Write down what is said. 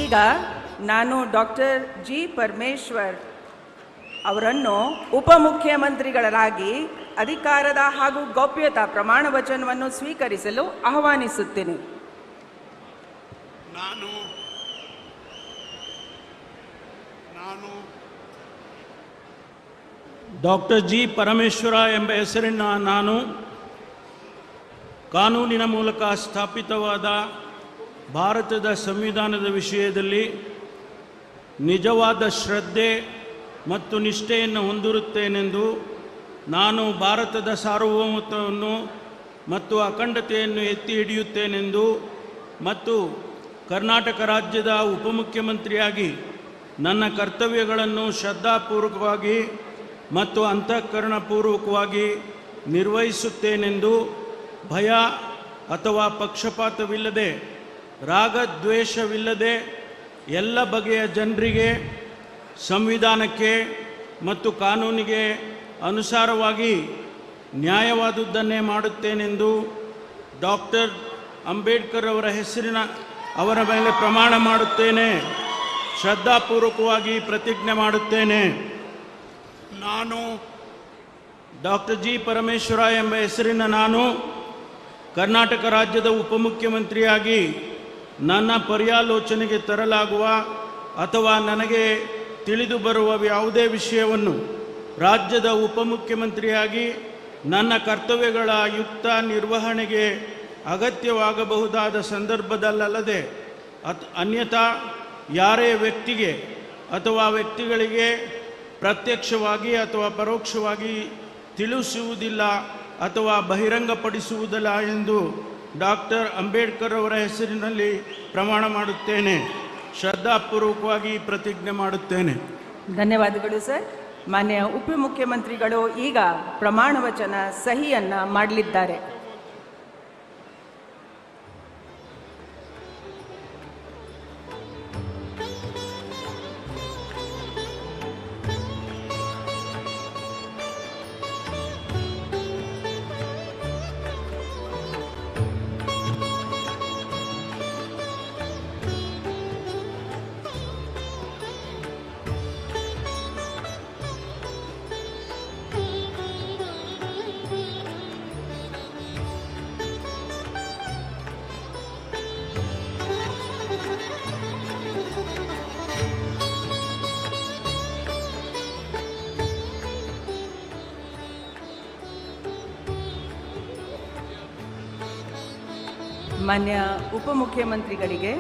ಈಗ ನಾನು doctor G Parameshwar ಅವರನ್ನು ಉಪಮುಖ್ಯಮಂತ್ರಿಗಳಾಗಿ ಅಧಿಕಾರದ ಹಾಗೂ ಗೌಪ್ಯತಾ ಪ್ರಮಾಣ ವಚನವನ್ನು ಸ್ವೀಕರಿಸಲು ಆಹ್ವಾನಿಸುತ್ತೇನೆ. ನಾನು ಡಾಕ್ಟರ್ ಜಿ ಪರಮೇಶ್ವರ ಎಂಬ ಹೆಸರಿನ ನಾನು ಕಾನೂನಿನ ಮೂಲಕ ಸ್ಥಾಪಿತವಾದ ಭಾರತದ ಸಂವಿಧಾನದ ವಿಷಯದಲ್ಲಿ ನಿಜವಾದ ಶ್ರದ್ಧೆ ಮತ್ತು ನಿಷ್ಠೆಯನ್ನು ಹೊಂದಿರುತ್ತೇನೆಂದು ನಾನು ಭಾರತದ ಸಾರ್ವಭೌಮತ್ವವನ್ನು ಮತ್ತು ಅಖಂಡತೆಯನ್ನು ಎತ್ತಿ ಹಿಡಿಯುತ್ತೇನೆಂದು ಮತ್ತು ಕರ್ನಾಟಕ ರಾಜ್ಯದ ಉಪಮುಖ್ಯಮಂತ್ರಿಯಾಗಿ ನನ್ನ ಕರ್ತವ್ಯಗಳನ್ನು ಶ್ರದ್ಧಾಪೂರ್ವಕವಾಗಿ ಮತ್ತು ಅಂತಃಕರಣಪೂರ್ವಕವಾಗಿ ನಿರ್ವಹಿಸುತ್ತೇನೆಂದು ಭಯ ಅಥವಾ ಪಕ್ಷಪಾತವಿಲ್ಲದೆ ರಾಗದ್ವೇಷವಿಲ್ಲದೆ ಎಲ್ಲ ಬಗೆಯ ಜನರಿಗೆ ಸಂವಿಧಾನಕ್ಕೆ ಮತ್ತು ಕಾನೂನಿಗೆ ಅನುಸಾರವಾಗಿ ನ್ಯಾಯವಾದುದನ್ನೇ ಮಾಡುತ್ತೇನೆಂದು ಡಾಕ್ಟರ್ ಅಂಬೇಡ್ಕರ್ ಅವರ ಮೇಲೆ ಪ್ರಮಾಣ ಮಾಡುತ್ತೇನೆ. ಶ್ರದ್ಧಾಪೂರ್ವಕವಾಗಿ ಪ್ರತಿಜ್ಞೆ ಮಾಡುತ್ತೇನೆ. ನಾನು ಡಾಕ್ಟರ್ ಜಿ ಪರಮೇಶ್ವರ ಎಂಬ ಹೆಸರಿನ ನಾನು ಕರ್ನಾಟಕ ರಾಜ್ಯದ ಉಪಮುಖ್ಯಮಂತ್ರಿಯಾಗಿ ನನ್ನ ಪರ್ಯಾಲೋಚನೆಗೆ ತರಲಾಗುವ ಅಥವಾ ನನಗೆ ತಿಳಿದು ಬರುವ ಯಾವುದೇ ವಿಷಯವನ್ನು ರಾಜ್ಯದ ಉಪಮುಖ್ಯಮಂತ್ರಿಯಾಗಿ ನನ್ನ ಕರ್ತವ್ಯಗಳ ಯುಕ್ತ ನಿರ್ವಹಣೆಗೆ ಅಗತ್ಯವಾಗಬಹುದಾದ ಸಂದರ್ಭದಲ್ಲದೆ ಅನ್ಯಥಾ ಯಾರೇ ವ್ಯಕ್ತಿಗೆ ಅಥವಾ ವ್ಯಕ್ತಿಗಳಿಗೆ ಪ್ರತ್ಯಕ್ಷವಾಗಿ ಅಥವಾ ಪರೋಕ್ಷವಾಗಿ ತಿಳಿಸುವುದಿಲ್ಲ ಅಥವಾ ಬಹಿರಂಗಪಡಿಸುವುದಿಲ್ಲ ಎಂದು ಡಾಕ್ಟರ್ ಅಂಬೇಡ್ಕರ್ ಅವರ ಹೆಸರಿನಲ್ಲಿ ಪ್ರಮಾಣ ಮಾಡುತ್ತೇನೆ. ಶ್ರದ್ಧಾಪೂರ್ವಕವಾಗಿ ಪ್ರತಿಜ್ಞೆ ಮಾಡುತ್ತೇನೆ. ಧನ್ಯವಾದಗಳು ಸರ್. ಮಾನ್ಯ ಉಪಮುಖ್ಯಮಂತ್ರಿಗಳು ಈಗ ಪ್ರಮಾಣ ವಚನ ಸಹಿಯನ್ನು ಮಾಡಲಿದ್ದಾರೆ. ಮಾನ್ಯ ಉಪಮುಖ್ಯಮಂತ್ರಿಗಳಿಗೆ